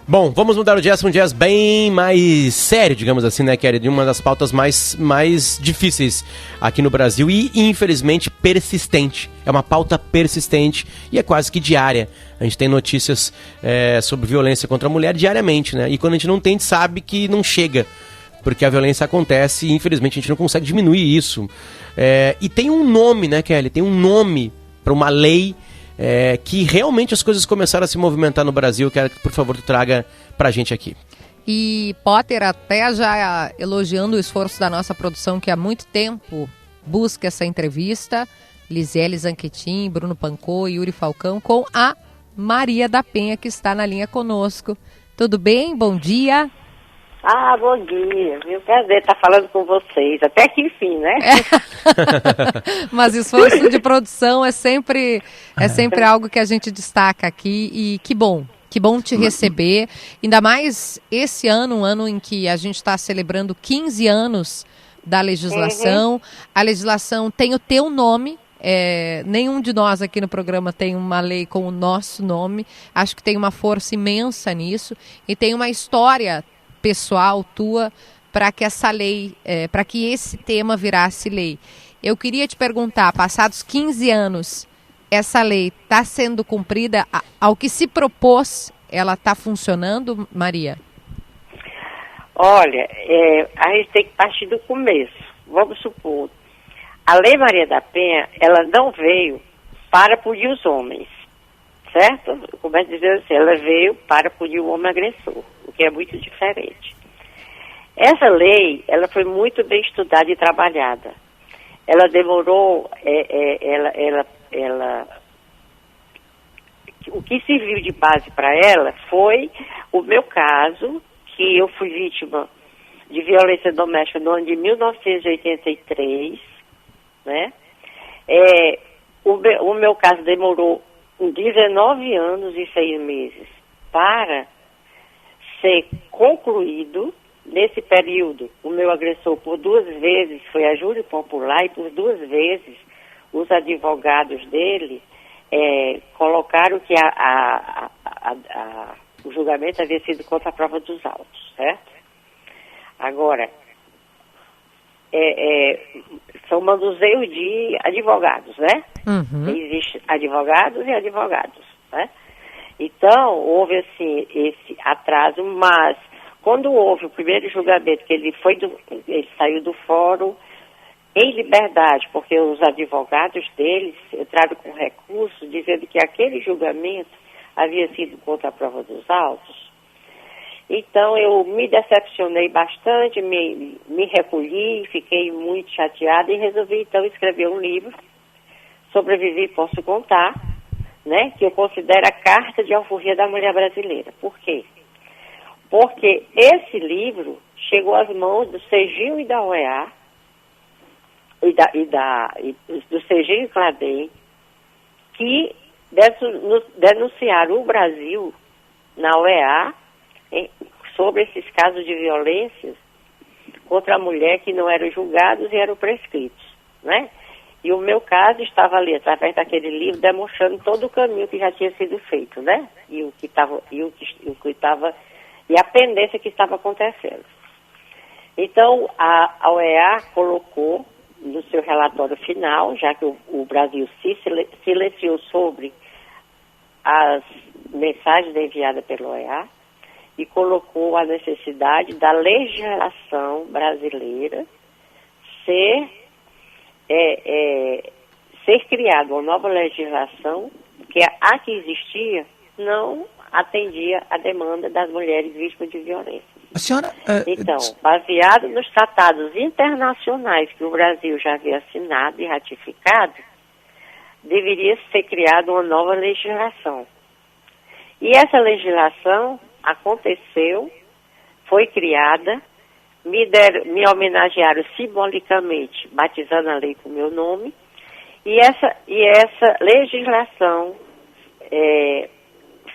Bom, vamos mudar o jazz para um jazz bem mais sério, digamos assim, né, Kelly? De uma das pautas mais difíceis aqui no Brasil e, infelizmente, persistente. É uma pauta persistente e é quase que diária. A gente tem notícias sobre violência contra a mulher diariamente, né? E quando a gente não tem, a gente sabe que não chega, porque a violência acontece e, infelizmente, a gente não consegue diminuir isso. E tem um nome, né, Kelly? Tem um nome para uma lei que realmente as coisas começaram a se movimentar no Brasil. Quero que, por favor, tu traga pra gente aqui. E Potter até já elogiando o esforço da nossa produção, que há muito tempo busca essa entrevista, Lisele Zanquetin, Bruno Pancô, Yuri Falcão, com a Maria da Penha, que está na linha conosco. Tudo bem? Bom dia. Bom dia, viu? Prazer estar falando com vocês, até que enfim, né? Mas esforço de produção é sempre algo que a gente destaca aqui e que bom te receber, ainda mais esse ano, um ano em que a gente está celebrando 15 anos da legislação. A legislação tem o teu nome. Nenhum de nós aqui no programa tem uma lei com o nosso nome, acho que tem uma força imensa nisso e tem uma história pessoal tua para que essa lei, para que esse tema virasse lei. Eu queria te perguntar, passados 15 anos, essa lei está sendo cumprida? Ao que se propôs, ela está funcionando, Maria? Olha, a gente tem que partir do começo. Vamos supor, a Lei Maria da Penha, ela não veio para punir os homens, certo? Eu começo dizendo assim, ela veio para punir o homem agressor, o que é muito diferente. Essa lei, ela foi muito bem estudada e trabalhada. Ela demorou, o que serviu de base para ela foi o meu caso, que eu fui vítima de violência doméstica no ano de 1983, né? O meu caso demorou 19 anos e 6 meses para ser concluído. Nesse período, o meu agressor por 2 vezes foi a júri popular e por 2 vezes os advogados dele colocaram que o julgamento havia sido contra a prova dos autos, certo? Agora, são manuseio de advogados, né? Uhum. Existem advogados e advogados, né? Então, houve assim, esse atraso, mas quando houve o primeiro julgamento, que ele saiu do fórum em liberdade, porque os advogados deles entraram com recurso dizendo que aquele julgamento havia sido contra a prova dos autos. Então eu me decepcionei bastante, me recolhi, fiquei muito chateada e resolvi então escrever um livro, Sobrevivi, Posso Contar, né, que eu considero a carta de alforria da mulher brasileira. Por quê? Porque esse livro chegou às mãos do CGIL e da OEA, do CGIL e Clabem, que denunciaram o Brasil na OEA sobre esses casos de violência contra a mulher que não eram julgados e eram prescritos, né? E o meu caso estava ali, através daquele livro, demonstrando todo o caminho que já tinha sido feito, né? E a pendência que estava acontecendo. Então, a OEA colocou no seu relatório final, já que o Brasil se silenciou sobre as mensagens enviadas pela OEA, e colocou a necessidade da legislação brasileira ser criada uma nova legislação, que a que existia não atendia a demanda das mulheres vítimas de violência. A senhora, então, baseado nos tratados internacionais que o Brasil já havia assinado e ratificado, deveria ser criada uma nova legislação. E essa legislação aconteceu, foi criada, me homenagearam simbolicamente, batizando a lei com o meu nome, e essa legislação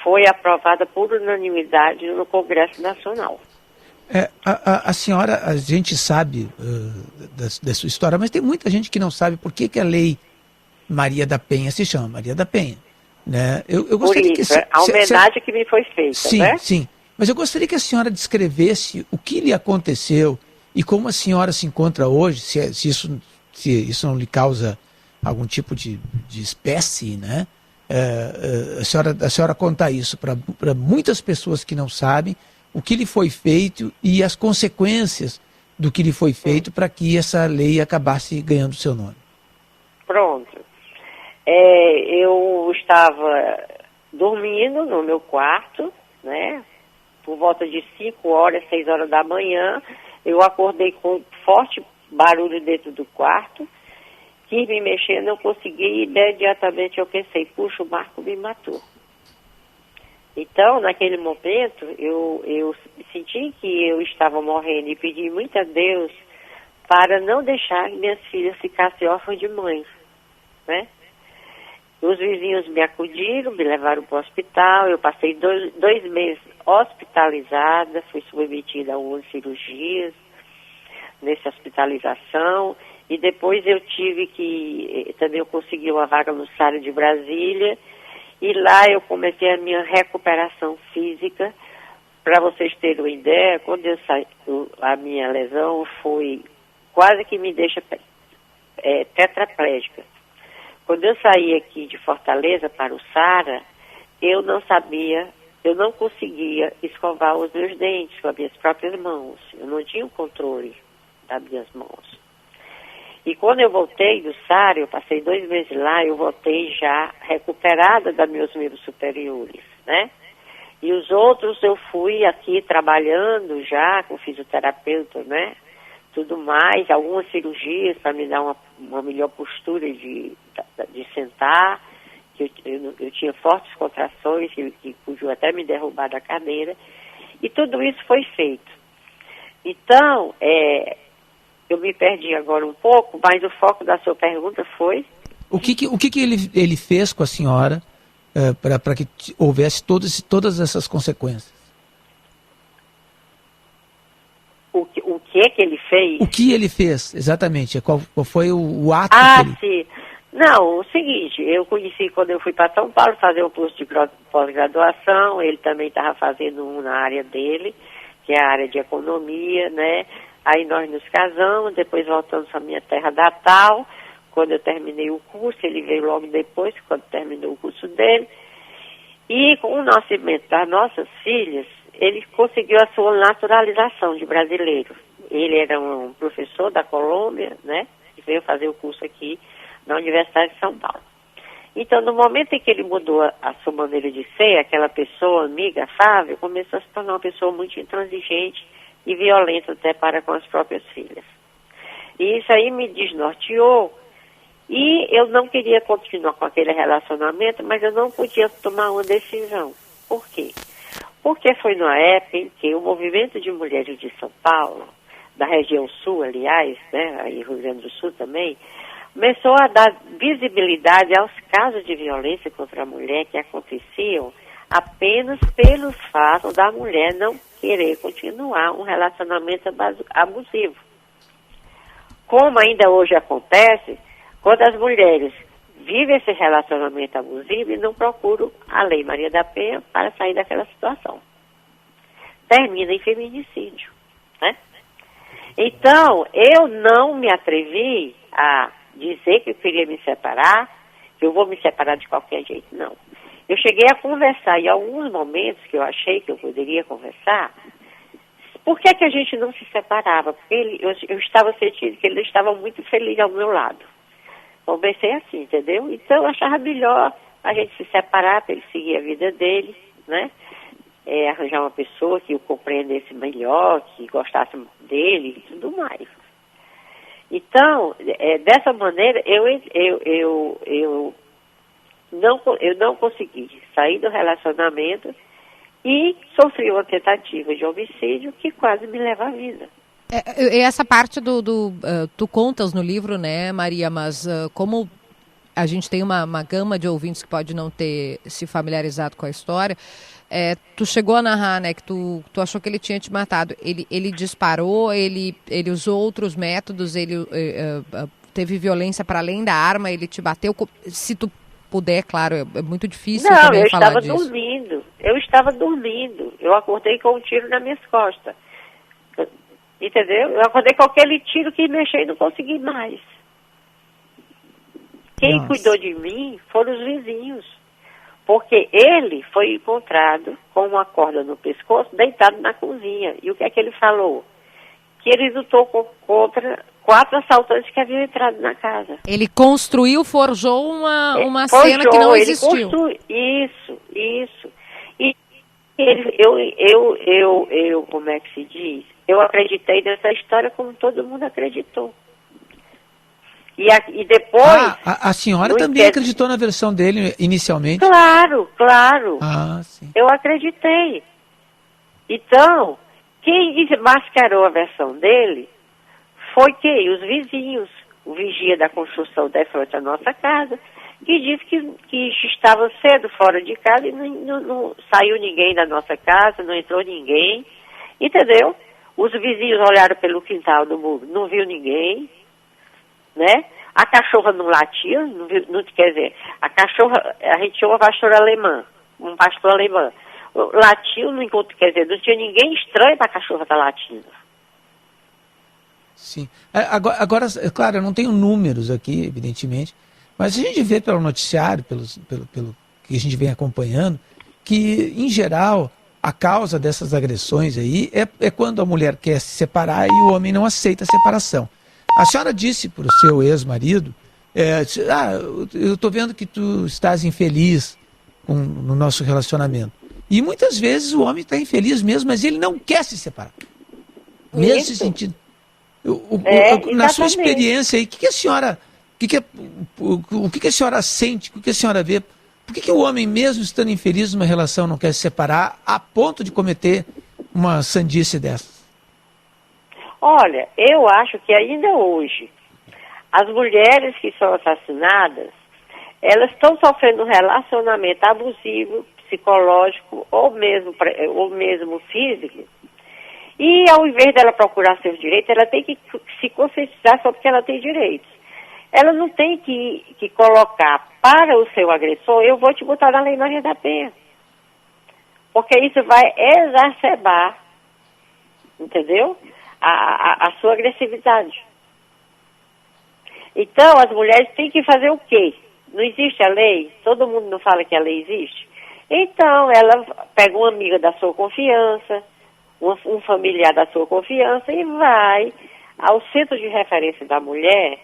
foi aprovada por unanimidade no Congresso Nacional. A senhora, a gente sabe da sua história, mas tem muita gente que não sabe por que a lei Maria da Penha se chama Maria da Penha, né? Eu gostaria por isso, a homenagem que me foi feita, sim, né? Sim. Mas eu gostaria que a senhora descrevesse o que lhe aconteceu e como a senhora se encontra hoje, se isso não lhe causa algum tipo de espécie, né? A senhora contar isso para muitas pessoas que não sabem o que lhe foi feito e as consequências do que lhe foi feito para que essa lei acabasse ganhando seu nome. Pronto. Eu estava dormindo no meu quarto, né? Por volta de 5 horas, 6 horas da manhã, eu acordei com um forte barulho dentro do quarto, quis me mexer, não consegui, e imediatamente eu pensei, puxa, o Marco me matou. Então, naquele momento, eu senti que eu estava morrendo e pedi muito a Deus para não deixar que minhas filhas ficassem órfãs de mãe, né? Os vizinhos me acudiram, me levaram para o hospital, eu passei dois meses hospitalizada, fui submetida a 11 cirurgias nessa hospitalização, e depois eu também eu consegui uma vaga no SARA de Brasília, e lá eu comecei a minha recuperação física. Para vocês terem uma ideia, quando eu saí, a minha lesão foi quase que me deixa tetraplégica. Quando eu saí aqui de Fortaleza para o SARA, eu não conseguia escovar os meus dentes com as minhas próprias mãos. Eu não tinha o controle das minhas mãos. E quando eu voltei do SARA, eu passei 2 meses lá, eu voltei já recuperada dos meus membros superiores, né? E os outros eu fui aqui trabalhando já com fisioterapeuta, né? Tudo mais, algumas cirurgias para me dar uma melhor postura de sentar, que eu tinha fortes contrações que podiam até me derrubar da cadeira, e tudo isso foi feito. Então, eu me perdi agora um pouco, mas o foco da sua pergunta foi... O que ele fez com a senhora para que houvesse todas essas consequências? O que ele fez? O que ele fez, exatamente? Qual foi o ato que ele... Sim. Não, o seguinte, eu conheci quando eu fui para São Paulo fazer um curso de pós-graduação, ele também estava fazendo um na área dele, que é a área de economia, né? Aí nós nos casamos, depois voltamos para a minha terra natal. Quando eu terminei o curso, ele veio logo depois, quando terminou o curso dele. E com o nascimento das nossas filhas, ele conseguiu a sua naturalização de brasileiro. Ele era um professor da Colômbia, né? Que veio fazer o curso aqui na Universidade de São Paulo. Então, no momento em que ele mudou a sua maneira de ser, aquela pessoa amiga, afável, começou a se tornar uma pessoa muito intransigente e violenta até para com as próprias filhas. E isso aí me desnorteou, e eu não queria continuar com aquele relacionamento, mas eu não podia tomar uma decisão. Por quê? Porque foi na época em que o movimento de mulheres de São Paulo, da região sul, aliás, né, aí Rio Grande do Sul também, começou a dar visibilidade aos casos de violência contra a mulher que aconteciam apenas pelo fato da mulher não querer continuar um relacionamento abusivo. Como ainda hoje acontece, quando as mulheres vivem esse relacionamento abusivo e não procuram a Lei Maria da Penha para sair daquela situação. Termina em feminicídio, né? Então, eu não me atrevi a dizer que eu queria me separar, que eu vou me separar de qualquer jeito, não. Eu cheguei a conversar em alguns momentos que eu achei que eu poderia conversar. Por que a gente não se separava? Porque eu estava sentindo que ele estava muito feliz ao meu lado. Eu pensei assim, entendeu? Então eu achava melhor a gente se separar para ele seguir a vida dele, né? Arranjar uma pessoa que o compreendesse melhor, que gostasse dele e tudo mais. Então, dessa maneira, eu não consegui sair do relacionamento e sofri uma tentativa de homicídio que quase me leva à vida. Essa parte tu contas no livro, né, Maria, mas como a gente tem uma gama de ouvintes que pode não ter se familiarizado com a história, tu chegou a narrar, né, que tu achou que ele tinha te matado. Ele disparou, ele usou outros métodos, ele teve violência para além da arma, ele te bateu. Se tu puder, claro, é muito difícil também falar disso. Não, eu estava dormindo. Eu estava dormindo. Eu acordei com um tiro nas minhas costas. Entendeu? Eu acordei com aquele tiro que mexei e não consegui mais. Quem cuidou de mim foram os vizinhos. Porque ele foi encontrado com uma corda no pescoço, deitado na cozinha. E o que é que ele falou? Que ele lutou contra 4 assaltantes que haviam entrado na casa. Ele construiu, forjou uma cena que não existiu. Isso. E eu, como é que se diz? Eu acreditei nessa história como todo mundo acreditou. E depois... A senhora também acreditou na versão dele inicialmente? Claro. Sim. Eu acreditei. Então, quem desmascarou a versão dele foi quem? Os vizinhos. O vigia da construção da frente à nossa casa, que disse que estava cedo fora de casa e não saiu ninguém da nossa casa, não entrou ninguém, entendeu? Os vizinhos olharam pelo quintal do muro, não viu ninguém, né? A cachorra não latia, quer dizer, a cachorra, a gente chama pastor alemã, um pastor alemão. Latiu, quer dizer, não tinha ninguém estranho para a cachorra estar latindo. Sim. Agora, claro, eu não tenho números aqui, evidentemente, mas a gente vê pelo noticiário, pelo que a gente vem acompanhando, que, em geral, a causa dessas agressões aí é quando a mulher quer se separar e o homem não aceita a separação. A senhora disse para o seu ex-marido, eu estou vendo que tu estás infeliz no nosso relacionamento. E muitas vezes o homem está infeliz mesmo, mas ele não quer se separar. Nesse sentido. Na sua experiência aí, o que a senhora sente, o que a senhora vê? Por que o homem, mesmo estando infeliz numa relação, não quer se separar a ponto de cometer uma sandice dessas? Olha, eu acho que ainda hoje, as mulheres que são assassinadas, elas estão sofrendo um relacionamento abusivo, psicológico ou mesmo físico. E ao invés dela procurar seus direitos, ela tem que se conscientizar sobre que ela tem direitos. Ela não tem que colocar para o seu agressor, eu vou te botar na Lei Maria da Penha. Porque isso vai exacerbar, entendeu? A sua agressividade. Então, as mulheres têm que fazer o quê? Não existe a lei? Todo mundo não fala que a lei existe? Então, ela pega uma amiga da sua confiança, um familiar da sua confiança e vai ao centro de referência da mulher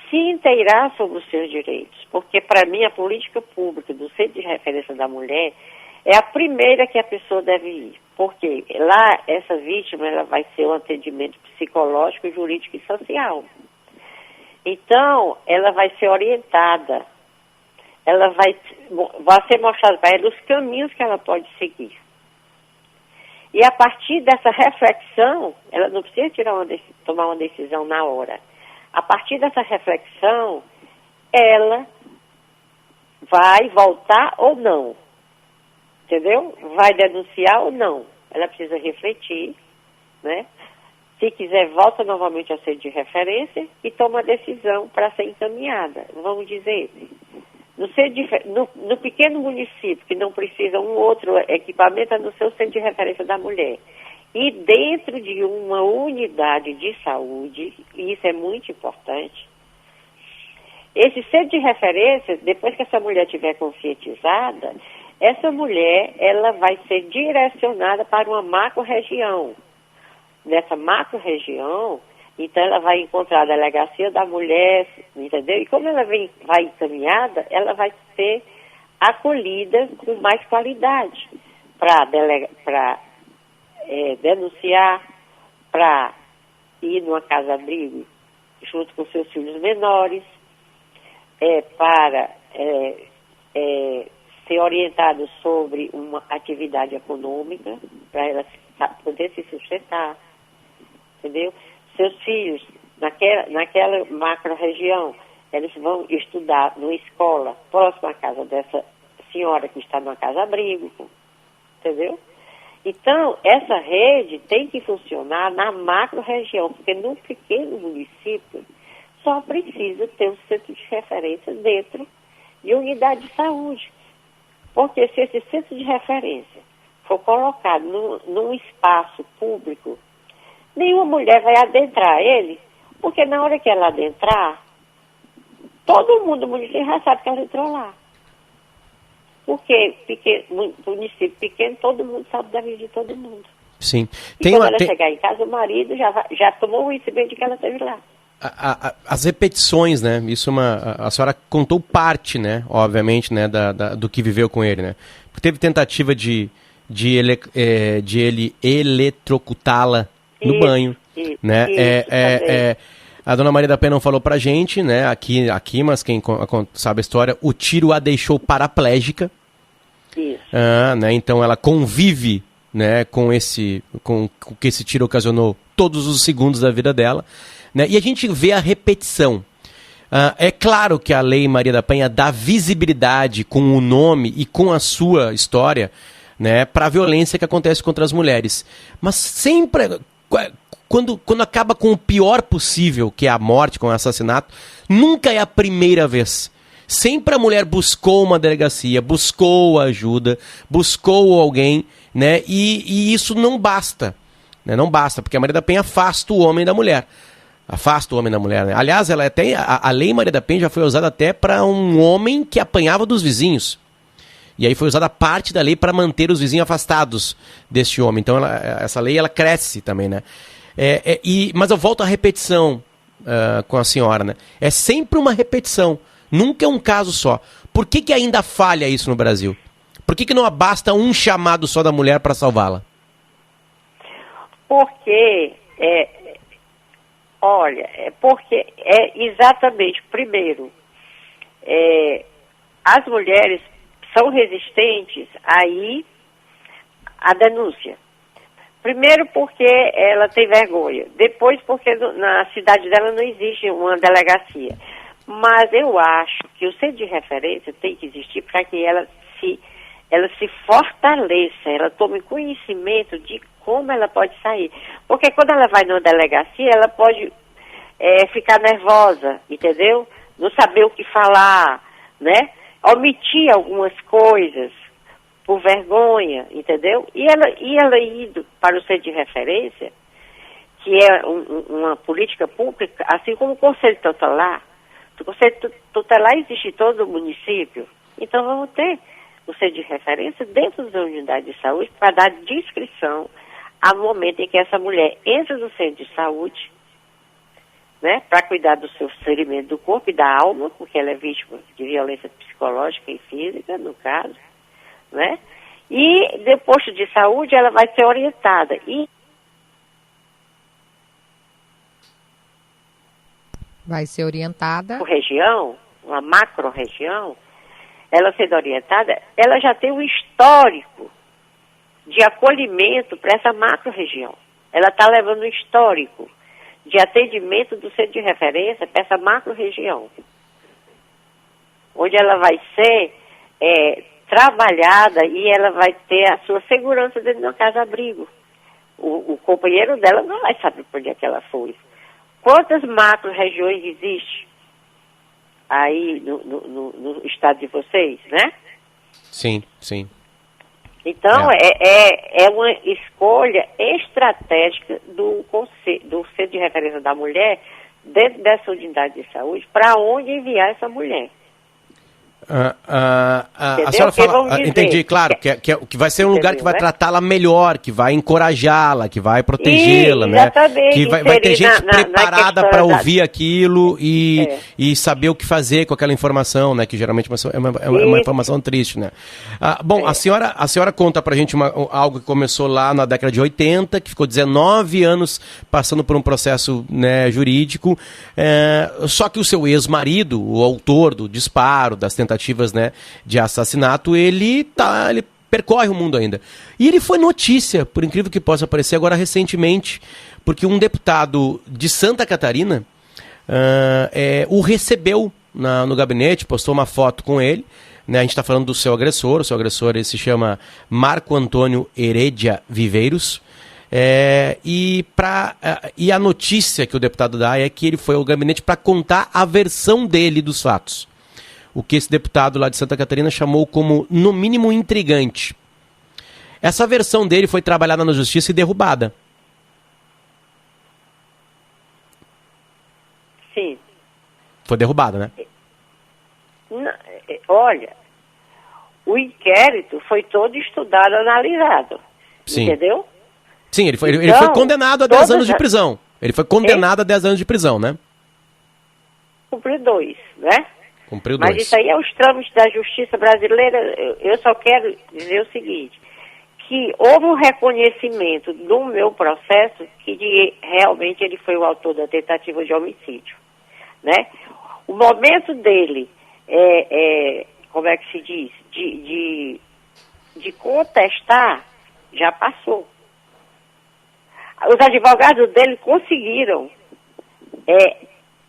se inteirar sobre os seus direitos. Porque, para mim, a política pública do centro de referência da mulher é a primeira que a pessoa deve ir. Porque lá, essa vítima, ela vai ser um atendimento psicológico, jurídico e social. Então, ela vai ser orientada. Ela vai ser mostrada para ela os caminhos que ela pode seguir. E a partir dessa reflexão, ela não precisa tomar uma decisão na hora. A partir dessa reflexão, ela vai voltar ou não. Entendeu? Vai denunciar ou não. Ela precisa refletir, né? Se quiser, volta novamente ao centro de referência e toma a decisão para ser encaminhada. Vamos dizer, no pequeno município, que não precisa um outro equipamento, é no seu centro de referência da mulher. E dentro de uma unidade de saúde, e isso é muito importante, esse centro de referência, depois que essa mulher estiver conscientizada, essa mulher, ela vai ser direcionada para uma macro-região. Nessa macro-região, então ela vai encontrar a delegacia da mulher, entendeu? E como ela vai encaminhada, ela vai ser acolhida com mais qualidade para denunciar, para ir numa casa-abrigo junto com seus filhos menores, para ser orientado sobre uma atividade econômica, para ela poder se sustentar, entendeu? Seus filhos, naquela macro-região, eles vão estudar numa escola próxima à casa dessa senhora que está numa casa-abrigo, entendeu? Então, essa rede tem que funcionar na macro-região, porque num pequeno município só precisa ter um centro de referência dentro de unidade de saúde. Porque se esse centro de referência for colocado num espaço público, nenhuma mulher vai adentrar ele, porque na hora que ela adentrar, todo mundo, o município já sabe que ela entrou lá. Porque município pequeno, todo mundo sabe da vida de todo mundo. Sim. E quando ela chegar em casa, o marido já tomou o conhecimento de que ela esteve lá. As repetições, né? Isso a senhora contou parte, né? Obviamente, né? Do que viveu com ele, né? Porque teve tentativa de ele eletrocutá-la no banho, né? A dona Maria da Penha não falou pra gente, né? Aqui, mas quem sabe a história, o tiro a deixou paraplégica. Isso. Né? Então ela convive, né, com o que esse tiro ocasionou todos os segundos da vida dela, né? E a gente vê a repetição. É claro que a Lei Maria da Penha dá visibilidade com o nome e com a sua história, né, para a violência que acontece contra as mulheres. Mas sempre, quando acaba com o pior possível, que é a morte, com o assassinato, nunca é a primeira vez. Sempre a mulher buscou uma delegacia, buscou ajuda, buscou alguém, né? E isso não basta, né? Não basta, porque a Maria da Penha afasta o homem da mulher. Afasta o homem da mulher, né? Aliás, a Lei Maria da Penha já foi usada até para um homem que apanhava dos vizinhos. E aí foi usada parte da lei para manter os vizinhos afastados deste homem. Então essa lei ela cresce também, né? Mas eu volto à repetição com a senhora, né? É sempre uma repetição. Nunca é um caso só. Por que ainda falha isso no Brasil? Por que não basta um chamado só da mulher para salvá-la? Porque, porque exatamente, primeiro, as mulheres são resistentes aí à denúncia. Primeiro porque ela tem vergonha. Depois porque na cidade dela não existe uma delegacia. Mas eu acho que o centro de referência tem que existir para que ela se fortaleça, ela tome conhecimento de como ela pode sair. Porque quando ela vai numa delegacia, ela pode ficar nervosa, entendeu? Não saber o que falar, né? Omitir algumas coisas por vergonha, entendeu? E ela indo para o centro de referência, que é uma política pública, assim como o Conselho Tutelar. O Conselho Tutelar existe em todo o município, então vamos ter o centro de referência dentro da unidade de saúde para dar descrição ao momento em que essa mulher entra no centro de saúde, né, para cuidar do seu ferimento do corpo e da alma, porque ela é vítima de violência psicológica e física, no caso, né? E do posto de saúde ela vai ser orientada. Vai ser orientada. Por região, uma macro-região, ela sendo orientada, ela já tem um histórico de acolhimento para essa macro-região. Ela está levando um histórico de atendimento do centro de referência para essa macro-região, onde ela vai ser trabalhada e ela vai ter a sua segurança dentro de uma casa-abrigo. O companheiro dela não vai saber por onde é que ela foi. Quantas macro-regiões existem aí no estado de vocês, né? Sim, sim. Então, é uma escolha estratégica do Centro de Referência da Mulher dentro dessa unidade de saúde para onde enviar essa mulher. A senhora fala, entendi, claro, que vai ser um lugar que vai tratá-la melhor, que vai encorajá-la, que vai protegê-la, né? Que vai ter gente preparada para ouvir aquilo e saber o que fazer com aquela informação, né? Que geralmente é uma informação triste, né? Bom, a senhora conta pra gente algo que começou lá na década de 80, que ficou 19 anos passando por um processo, né, jurídico, só que o seu ex-marido, o autor do disparo, das tentativas, né, de assassinato, ele percorre o mundo ainda. E ele foi notícia, por incrível que possa parecer, agora recentemente, porque um deputado de Santa Catarina o recebeu no gabinete, postou uma foto com ele, né, a gente está falando do seu agressor, ele se chama Marco Antônio Heredia Viveiros, e a notícia que o deputado dá é que ele foi ao gabinete para contar a versão dele dos fatos. o que esse deputado lá de Santa Catarina chamou como, no mínimo, intrigante. Essa versão dele foi trabalhada na justiça e derrubada. Sim. Foi derrubada, né? Olha, o inquérito foi todo estudado, analisado. Sim. Entendeu? Sim, ele foi Então, condenado a 10 anos de prisão. Ele foi condenado a 10 anos de prisão, né? Cumpriu 2, né? Cumpriu 2. Mas isso aí é os trâmites da justiça brasileira. Eu só quero dizer o seguinte, que houve um reconhecimento do meu processo que realmente ele foi o autor da tentativa de homicídio, né? O momento dele, como é que se diz, de contestar, já passou. Os advogados dele conseguiram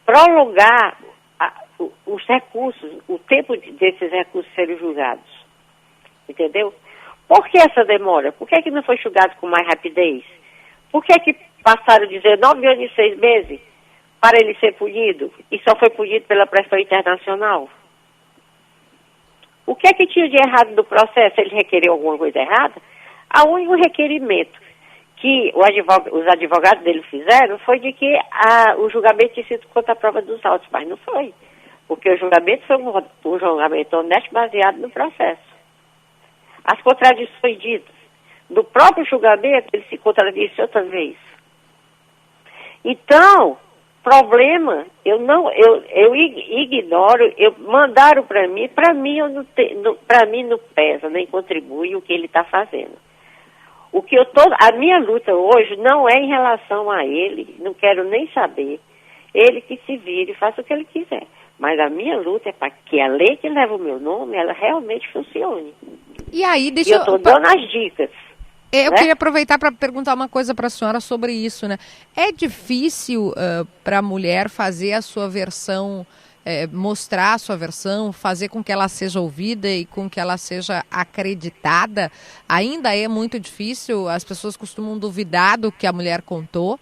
prolongar os recursos, o tempo desses recursos serem julgados. Entendeu? Por que essa demora? Por que não foi julgado com mais rapidez? Por que passaram 19 anos e 6 meses para ele ser punido e só foi punido pela pressão internacional? O que é que tinha de errado no processo? Ele requeriu alguma coisa errada? O único requerimento que os advogados dele fizeram foi de que o julgamento tinha sido contra a prova dos autos, mas não foi. Porque o julgamento foi um julgamento honesto baseado no processo. As contradições ditas do próprio julgamento, ele se contradisse outra vez. Então, problema, eu ignoro, mandaram para mim não pesa, nem contribui o que ele está fazendo. A minha luta hoje não é em relação a ele, não quero nem saber. Ele que se vire e faça o que ele quiser. Mas a minha luta é para que a lei que leva o meu nome, ela realmente funcione. E aí, eu estou dando as dicas. Eu queria aproveitar para perguntar uma coisa para a senhora sobre isso, né? É difícil para a mulher fazer a sua versão, mostrar a sua versão, fazer com que ela seja ouvida e com que ela seja acreditada? Ainda é muito difícil? As pessoas costumam duvidar do que a mulher contou?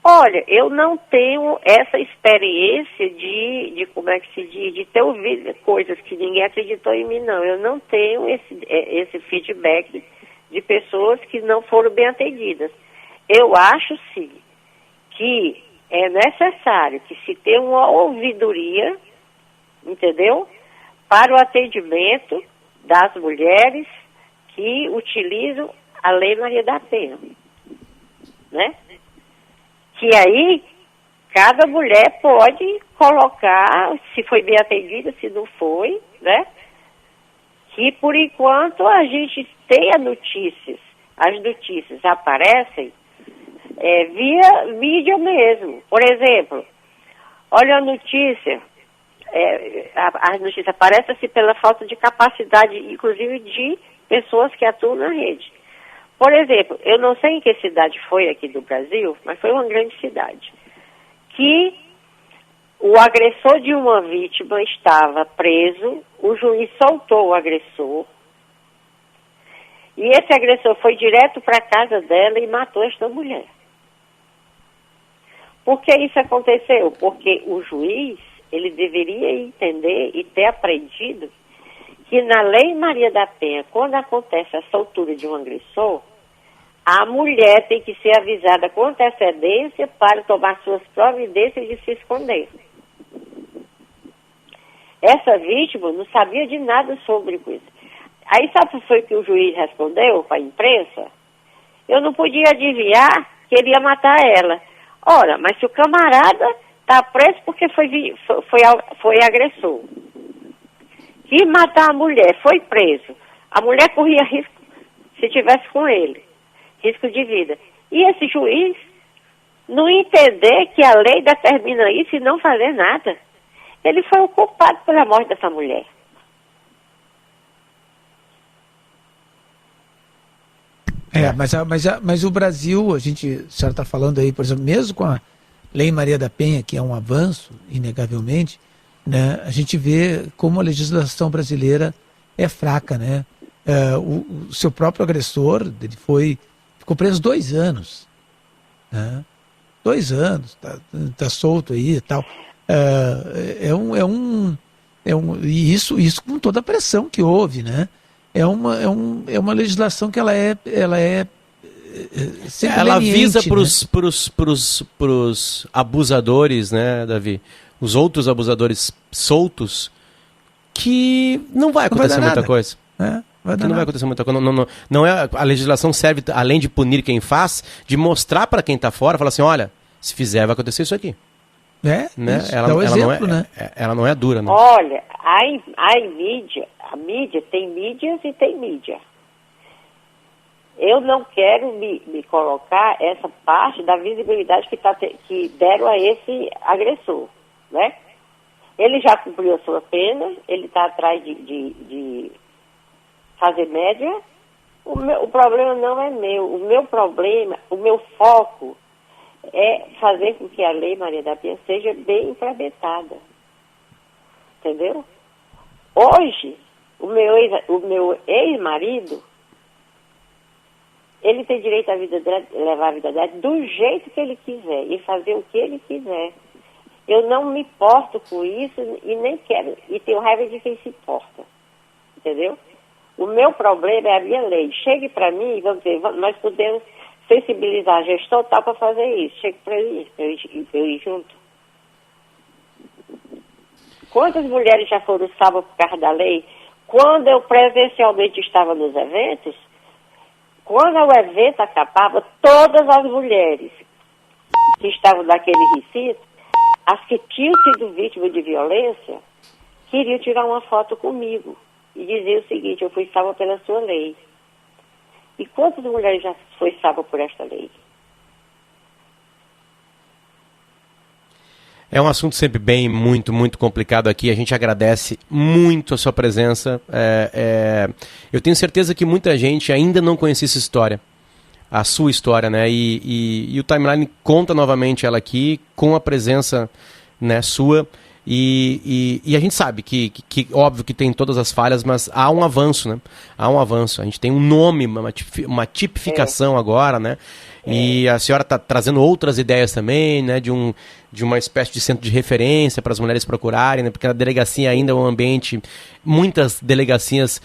Olha, eu não tenho essa experiência de como é que se diz, de ter ouvido coisas que ninguém acreditou em mim, não. Eu não tenho esse feedback de pessoas que não foram bem atendidas. Eu acho, sim, que é necessário que se tenha uma ouvidoria, entendeu? Para o atendimento das mulheres que utilizam a Lei Maria da Penha, né? Que aí, cada mulher pode colocar, se foi bem atendida, se não foi, né? Que, por enquanto, a gente tem as notícias aparecem via mídia mesmo. Por exemplo, olha a notícia, a notícia aparece pela falta de capacidade, inclusive, de pessoas que atuam na rede. Por exemplo, eu não sei em que cidade foi aqui do Brasil, mas foi uma grande cidade, que o agressor de uma vítima estava preso, o juiz soltou o agressor, e esse agressor foi direto para a casa dela e matou esta mulher. Por que isso aconteceu? Porque o juiz, ele deveria entender e ter aprendido que na Lei Maria da Penha, quando acontece a soltura de um agressor, a mulher tem que ser avisada com antecedência para tomar suas providências de se esconder. Essa vítima não sabia de nada sobre isso. Aí sabe o que foi que o juiz respondeu para a imprensa? Eu não podia adivinhar que ele ia matar ela. Ora, mas se o camarada está preso porque foi agressor. E matar a mulher, foi preso. A mulher corria risco se tivesse com ele. Risco de vida. E esse juiz não entender que a lei determina isso e não fazer nada. Ele foi o culpado pela morte dessa mulher. Mas o Brasil, a senhora está falando aí, por exemplo, mesmo com a Lei Maria da Penha, que é um avanço, inegavelmente, né, a gente vê como a legislação brasileira é fraca, né? O seu próprio agressor, ele ficou preso 2 anos, né? 2 anos, tá solto aí e tal. E isso com toda a pressão que houve, né? É uma legislação que ela é ela visa né? pros abusadores, né, Davi? Os outros abusadores soltos, que não vai acontecer muita coisa. Não vai acontecer muita coisa. Não é, a legislação serve, além de punir quem faz, de mostrar para quem está fora, falar assim, olha, se fizer vai acontecer isso aqui. Né? Ela não é dura, né? Olha, a mídia tem mídias e tem mídia. Eu não quero me colocar essa parte da visibilidade que deram a esse agressor, né? Ele já cumpriu a sua pena, ele está atrás de fazer média. O problema não é meu. O meu problema, o meu foco é fazer com que a Lei Maria da Penha seja bem implementada. Entendeu? Hoje, o meu ex-marido, ele tem direito à vida dele, levar a vida dele do jeito que ele quiser e fazer o que ele quiser. Eu não me importo com isso e nem quero, e tenho raiva de quem se importa. Entendeu? O meu problema é a minha lei. Chegue para mim e vamos dizer, nós podemos sensibilizar a gestor tal para fazer isso. Chegue para mim, eu ir junto. Quantas mulheres já foram salvas por causa da lei? Quando eu presencialmente estava nos eventos, quando o evento acabava, todas as mulheres que estavam naquele recinto, as que tinham sido vítimas de violência, queriam tirar uma foto comigo e dizer o seguinte, eu fui salva pela sua lei. E quantas mulheres já foi salva por esta lei? É um assunto sempre muito complicado aqui. A gente agradece muito a sua presença. Eu tenho certeza que muita gente ainda não conhecia essa história, a sua história, né? E o Timeline conta novamente ela aqui com a presença, né, sua. E a gente sabe que óbvio que tem todas as falhas, mas há um avanço, né? Há um avanço. A gente tem um nome, uma tipificação agora, né? E a senhora está trazendo outras ideias também, né? De uma espécie de centro de referência para as mulheres procurarem, né? Porque a delegacia ainda é um ambiente... Muitas delegacias,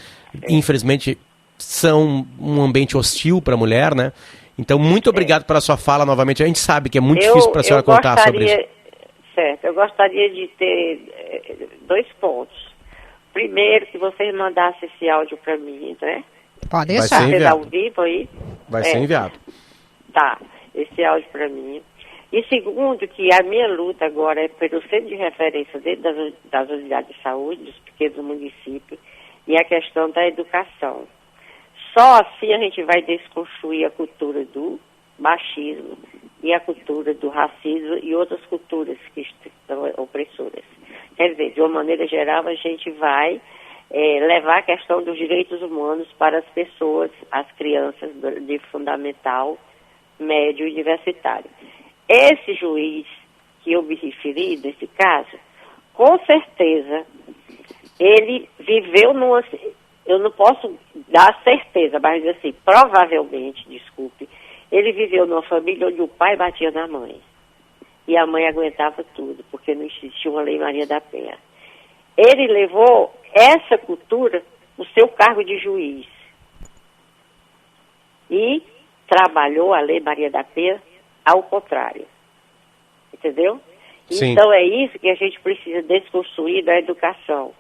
infelizmente, são um ambiente hostil para a mulher, né? Então, muito obrigado pela sua fala novamente. A gente sabe que é muito difícil para a senhora contar sobre isso. Certo, eu gostaria de ter 2 pontos. Primeiro, que vocês mandassem esse áudio para mim, né? Pode deixar. Vai ser enviado. Ao vivo aí? Vai ser enviado. Tá, esse áudio para mim. E segundo, que a minha luta agora é pelo centro de referência dentro das unidades de saúde, dos pequenos municípios, e a questão da educação. Só assim a gente vai desconstruir a cultura do machismo e a cultura do racismo e outras culturas que estão opressoras. Quer dizer, de uma maneira geral, a gente vai levar a questão dos direitos humanos para as pessoas, as crianças de fundamental, médio e universitário. Esse juiz que eu me referi, nesse caso, com certeza, ele viveu numa... Eu não posso dar certeza, mas assim, provavelmente, desculpe, ele viveu numa família onde o pai batia na mãe. E a mãe aguentava tudo, porque não existia uma Lei Maria da Penha. Ele levou essa cultura no seu cargo de juiz. E trabalhou a Lei Maria da Penha ao contrário. Entendeu? Sim. Então é isso que a gente precisa desconstruir da educação.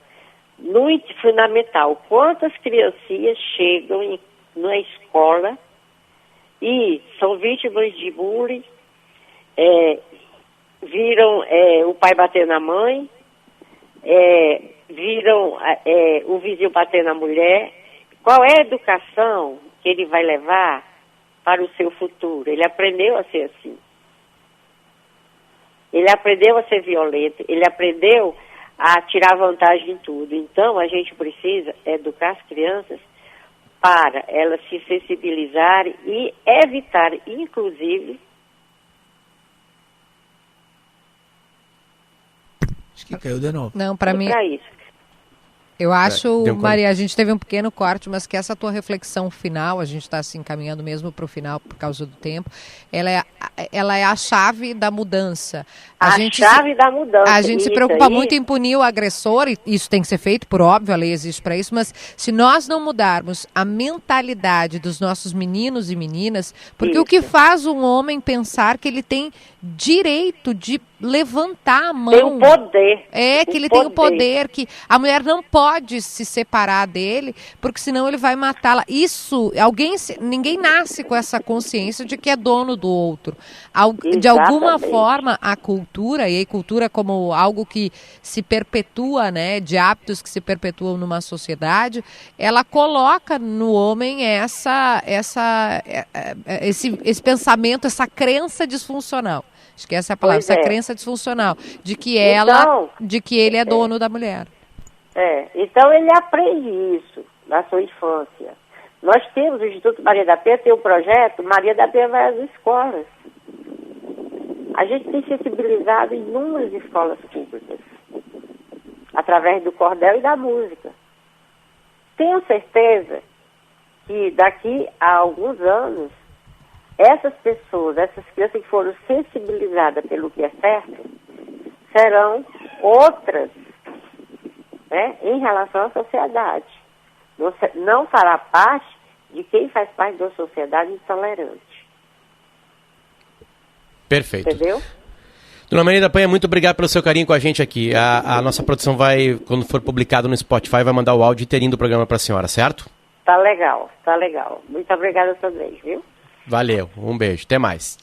No fundamental, quantas criancinhas chegam na escola e são vítimas de bullying, viram o pai bater na mãe, viram o vizinho bater na mulher. Qual é a educação que ele vai levar para o seu futuro? Ele aprendeu a ser assim. Ele aprendeu a ser violento, ele aprendeu a tirar vantagem em tudo. Então, a gente precisa educar as crianças para elas se sensibilizarem e evitar, inclusive... Acho que caiu de novo. Não, para mim... isso. Eu acho, Maria, a gente teve um pequeno corte, mas que essa tua reflexão final, a gente está se encaminhando mesmo para o final por causa do tempo, ela é ela é a chave da mudança. A chave da mudança. A gente se preocupa muito em punir o agressor, e isso tem que ser feito, por óbvio, a lei existe para isso, mas se nós não mudarmos a mentalidade dos nossos meninos e meninas, porque o que faz um homem pensar que ele tem direito de levantar a mão. Tem o poder. Que ele tem o poder, que a mulher não pode se separar dele, porque senão ele vai matá-la. Isso, ninguém nasce com essa consciência de que é dono do outro. De alguma forma, a cultura, e a cultura como algo que se perpetua, né, de hábitos que se perpetuam numa sociedade, ela coloca no homem esse pensamento, essa crença disfuncional. Acho que essa é a palavra, essa crença disfuncional, de que ele é dono da mulher. Então ele aprende isso na sua infância. Nós temos, o Instituto Maria da Penha tem um projeto, Maria da Penha vai às escolas. A gente tem sensibilizado inúmeras escolas públicas, através do cordel e da música. Tenho certeza que daqui a alguns anos, essas pessoas, essas crianças que foram sensibilizadas pelo que é certo, serão outras, né, em relação à sociedade. Não fará parte de quem faz parte de uma sociedade intolerante. Perfeito. Entendeu? Dona Maria da Penha, muito obrigado pelo seu carinho com a gente aqui. A nossa produção vai, quando for publicado no Spotify, vai mandar o áudio inteirinho do programa para a senhora, certo? Tá legal, tá legal. Muito obrigada também, viu? Valeu, um beijo, até mais.